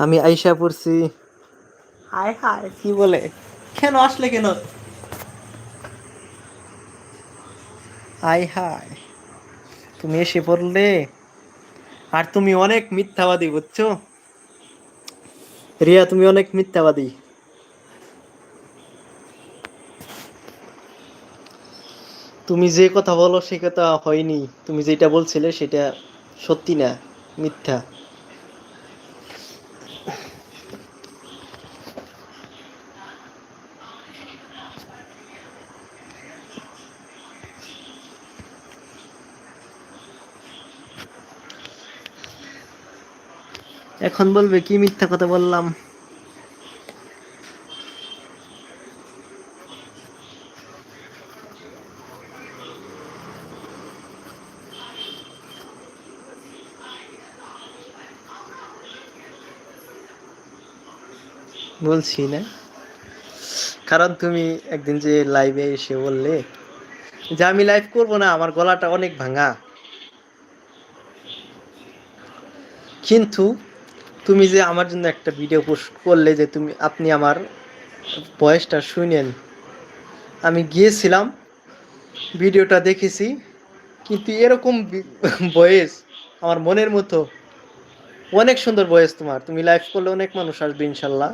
আমি আইসা পড়ছি। হায় হায়, কি বলে, কেন আসলে কেন? হায় হায়, তুমি এসে পড়লে। আর তুমি অনেক মিথ্যাবাদী, বুঝছো রিয়া, তুমি অনেক মিথ্যাবাদী। তুমি যে কথা বলো সে কথা হয়নি, তুমি যেটা বলছিলে সেটা সত্যি না, মিথ্যা। এখন বলবে কি মিথ্যা কথা বললাম? বলছি না, কারণ তুমি একদিন যে লাইভে এসে বললে যে আমি লাইভ করব না, আমার গলাটা অনেক ভাঙা। কিন্তু তুমি যে আমার জন্য একটা ভিডিও পোস্ট করলে যে আপনি আমার ভয়েসটা শুনেন, আমি গিয়েছিলাম, ভিডিওটা দেখেছি, কিন্তু এরকম ভয়েস আমার মনের মতো, অনেক সুন্দর ভয়েস তোমার। তুমি লাইভ করলে অনেক মানুষ আসবে ইনশাল্লাহ।